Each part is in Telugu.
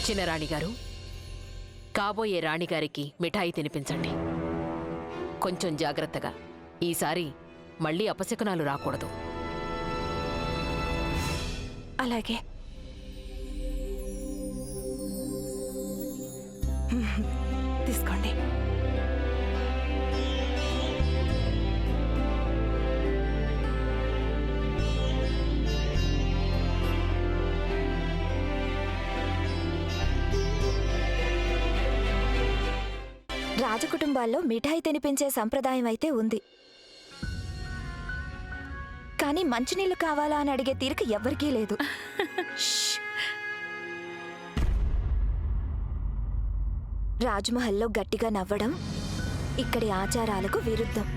చిన్నరాణి గారు, కాబోయే రాణిగారికి మిఠాయి తినిపించండి. కొంచెం జాగ్రత్తగా. ఈసారి మళ్ళీ అపశకునాలు రాకూడదు. అలాగే. తీసుకోండి. రాజకుటుంబాల్లో మిఠాయి తినిపించే సంప్రదాయం అయితే ఉంది, కానీ మంచినీళ్ళు కావాలా అని అడిగే తీరిక ఎవ్వరికీ లేదు. రాజ్మహల్లో గట్టిగా నవ్వడం ఇక్కడి ఆచారాలకు విరుద్ధం.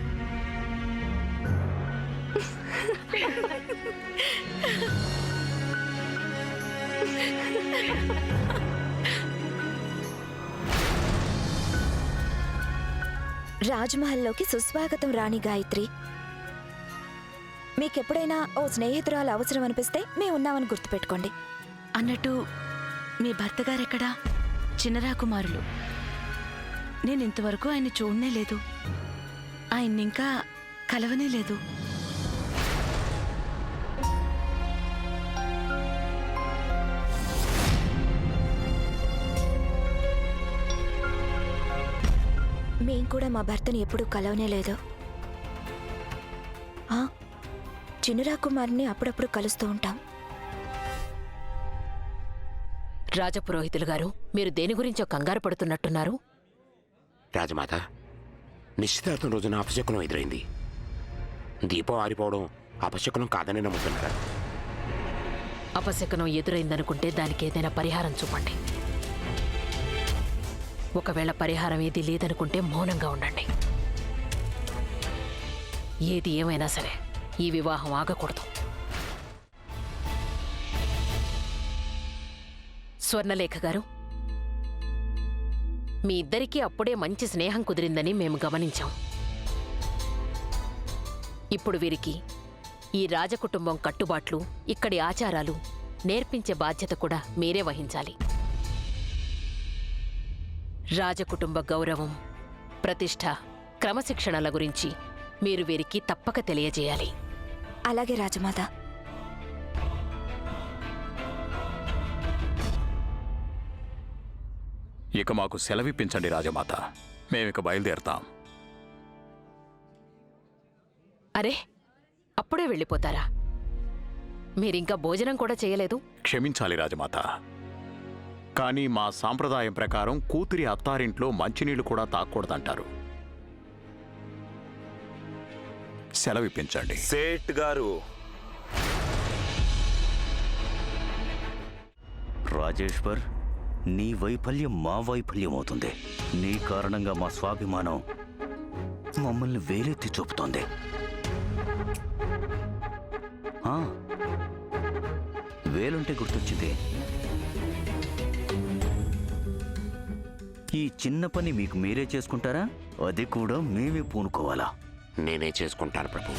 రాజ్మహల్లోకి సుస్వాగతం రాణి గాయత్రి. మీకెప్పుడైనా ఓ స్నేహితురాలు అవసరం అనిపిస్తే మేమున్నామని గుర్తుపెట్టుకోండి. అన్నట్టు మీ భర్తగారెక్కడా? చిన్నరాకుమారులు. నేనింతవరకు ఆయన చూడనే లేదు, ఆయన్నింకా కలవనే లేదు. మేం కూడా మా భర్తని ఎప్పుడూ కలవనే లేదు. చిన్నరాకుమారిని అప్పుడప్పుడు కలుస్తూ ఉంటాం. రాజపురోహితులు గారు, మీరు దేని గురించో కంగారు పడుతున్నట్టున్నారు? రాజమాత, నిశ్చితార్థం రోజున అపశకునం ఎదురైంది. దీపం ఆరిపోవడం అపశకునం కాదని నమ్ముతున్నారా? అపశకునం ఎదురైందనుకుంటే దానికి ఏదైనా పరిహారం చూపండి. ఒకవేళ పరిహారం ఏది లేదనుకుంటే మౌనంగా ఉండండి. ఏది ఏమైనా సరే ఈ వివాహం ఆగకూడదు. స్వర్ణలేఖ గారు, మీ ఇద్దరికీ అప్పుడే మంచి స్నేహం కుదిరిందని మేము గమనించాం. ఇప్పుడు వీరికి ఈ రాజకుటుంబం కట్టుబాట్లు, ఇక్కడి ఆచారాలు నేర్పించే బాధ్యత కూడా మీరే వహించాలి. రాజకుటుంబ గౌరవం, ప్రతిష్ఠ, క్రమశిక్షణల గురించి మీరు వీరికి తప్పక తెలియజేయాలి. అలాగే రాజమాత. ఇక మాకు సెలవిప్పించండి రాజమాత, మేమిక బయలుదేరతాం. అరే, అప్పుడే వెళ్ళిపోతారా? మీరింకా భోజనం కూడా చేయలేదు. క్షమించాలి రాజమాత, కానీ మా సాంప్రదాయం ప్రకారం కూతురి అత్తారింట్లో మంచినీళ్లు కూడా తాగకూడదంటారు. సెలవిప్పించండి. సేట్ గారు, రాజేశ్వర్, నీ వైఫల్యం మా వైఫల్యం అవుతుంది. నీ కారణంగా మా స్వాభిమానం మమ్మల్ని వేలెత్తి చూపుతోంది. వేలుంటే గుర్తొచ్చింది, ఈ చిన్న పని మీకు మీరే చేసుకుంటారా? అది కూడా మేమే పూనుకోవాలా? నేనే చేసుకుంటాను ప్రభు.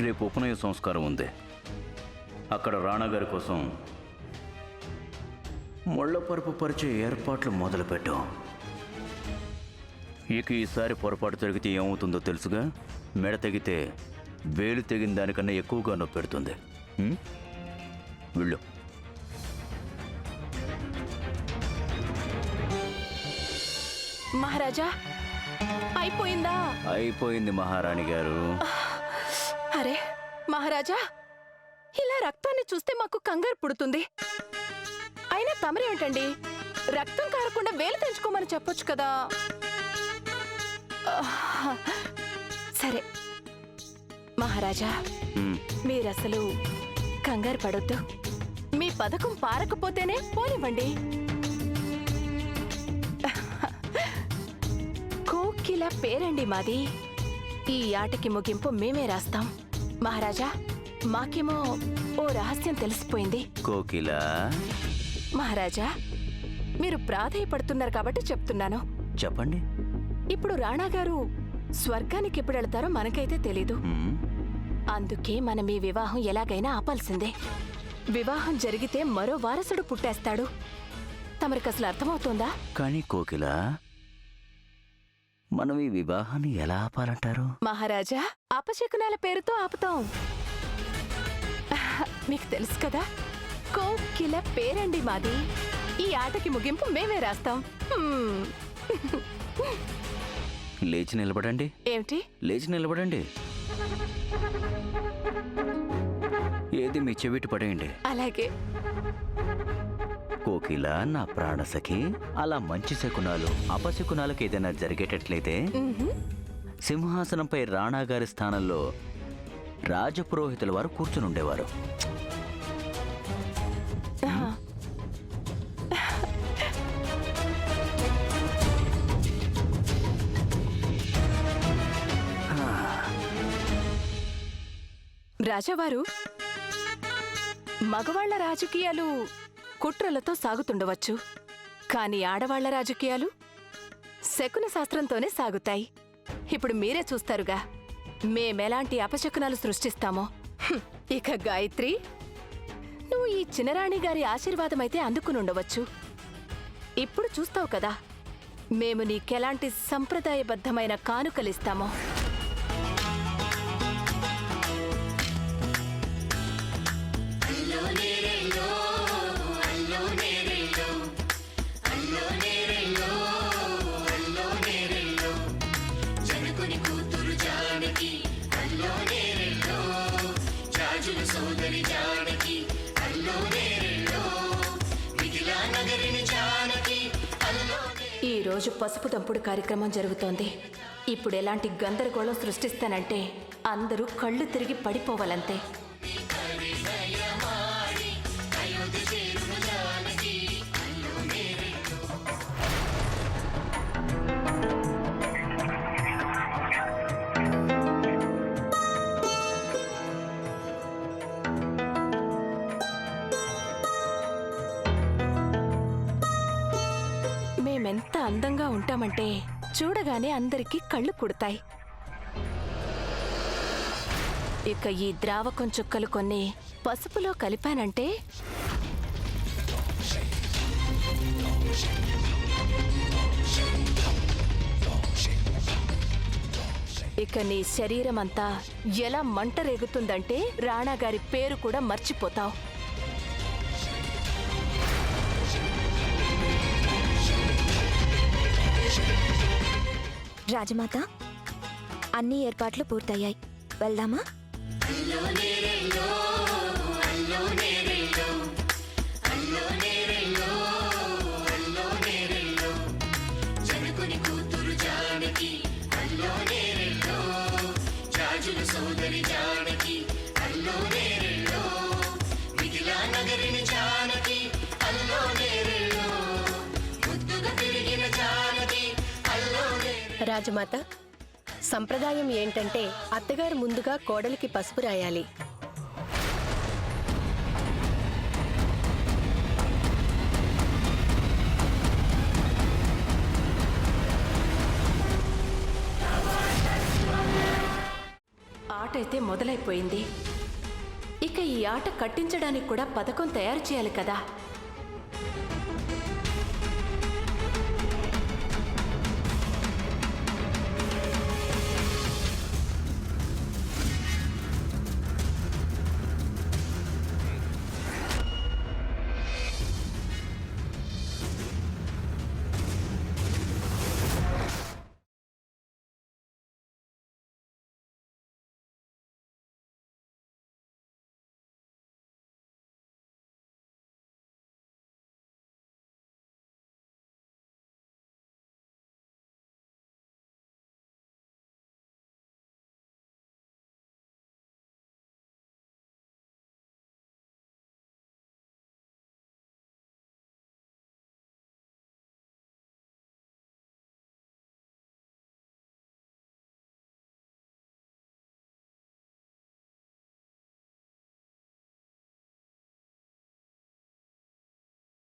రేపు ఉపనయన సంస్కారం ఉంది. అక్కడ రాణాగారి కోసం ముళ్ళపరుపు పరిచే ఏర్పాట్లు మొదలుపెట్టాం. ఇక ఈసారి పొరపాటు జరిగితే ఏమవుతుందో తెలుసుగా? మెడ తెగితే వేలు తెగిన దానికన్నా ఎక్కువగా నొప్పి పెడుతుంది. వెళ్ళు. మహారాజా, అయిపోయిందా? అయిపోయింది మహారాణి గారు. అరే మహారాజా, ఇలా రక్తాన్ని చూస్తే మాకు కంగారు పుడుతుంది. అయినా తమరేమిటండి, రక్తం కారకుండా వేలు తెంచుకోమని చెప్పొచ్చు కదా. సరే మహారాజా, మీరసలు కంగారు పడొద్దు. మీ పథకం పారకపోతేనే పోనివ్వండి. కోకిల పేరండి మాది. ఈ ఆటకి ముగింపు మేమే రాస్తాం. మహారాజా, మాకేమో ఓ రహస్యం తెలిసిపోయింది. కోకిల, మహారాజా, మీరు ప్రాధేయపడుతున్నారు కాబట్టి చెప్తున్నాను. చెప్పండి. ఇప్పుడు రాణా గారు స్వర్గానికి ఎప్పుడు వెళ్తారో మనకైతే తెలీదు. హ్మ్, అందుకే మనం ఈ వివాహం ఎలాగైనా ఆపాల్సిందే. వివాహం జరిగితే మరో వారసుడు పుట్టేస్తాడు. తమరికి అసలు అర్థమవుతోందా? కానీ కోకిల, మనం ఈ వివాహాన్ని ఎలా ఆపాలంటారు? మహారాజా, అపశకునాల పేరుతో ఆపుతాం. మీకు తెలుసు కదా, కోకిల పేరండి మాది. ఈ ఆటకి ముగింపు మేమే రాస్తాం. లేచి నిలబడండి. ఏమిటి? లేచి నిలబడండి. ఏది మీ చెవిటి పడేయండి. అలాగే. కోకిల, నా ప్రాణసఖి, అలా మంచి శకునాలు అపశకునాలకు ఏదైనా జరిగేటట్లయితే సింహాసనంపై రాణాగారి స్థానంలో రాజపురోహితుల వారు కూర్చుని ఉండేవారు. రాజావారు, మగవాళ్ల రాజకీయాలు కుట్రలతో సాగుతుండవచ్చు, కానీ ఆడవాళ్ల రాజకీయాలు శకున శాస్త్రంతోనే సాగుతాయి. ఇప్పుడు మీరే చూస్తారుగా మేమెలాంటి అపశకునాలు సృష్టిస్తామో. ఇక గాయత్రి, నువ్వు ఈ చిన్నరాణి గారి ఆశీర్వాదమైతే అందుకునుండవచ్చు. ఇప్పుడు చూస్తావు కదా మేము నీకెలాంటి సంప్రదాయబద్ధమైన కానుకలిస్తామో. ఈ రోజు పసుపు దంపుడు కార్యక్రమం జరుగుతోంది. ఇప్పుడు ఎలాంటి గందరగోళం సృష్టిస్తానంటే అందరూ కళ్ళు తిరిగి పడిపోవాలంతే. మేమెంత అందంగా ఉంటామంటే చూడగానే అందరికీ కళ్ళు కుడతాయి. ఇక ఈ ద్రావకం చుక్కలు కొన్ని పసుపులో కలిపానంటే ఇక నీ శరీరమంతా ఎలా మంట రేగుతుందంటే రాణాగారి పేరు కూడా మర్చిపోతావు. రాజమాత, అన్ని ఏర్పాట్లు పూర్తయ్యాయి. వెళ్దామా? రాజమాత, సంప్రదాయం ఏంటంటే అత్తగారు ముందుగా కోడలికి పసుపు రాయాలి. ఆటైతే మొదలైపోయింది. ఇక ఈ ఆట కట్టించడానికి కూడా పథకం తయారు చేయాలి కదా.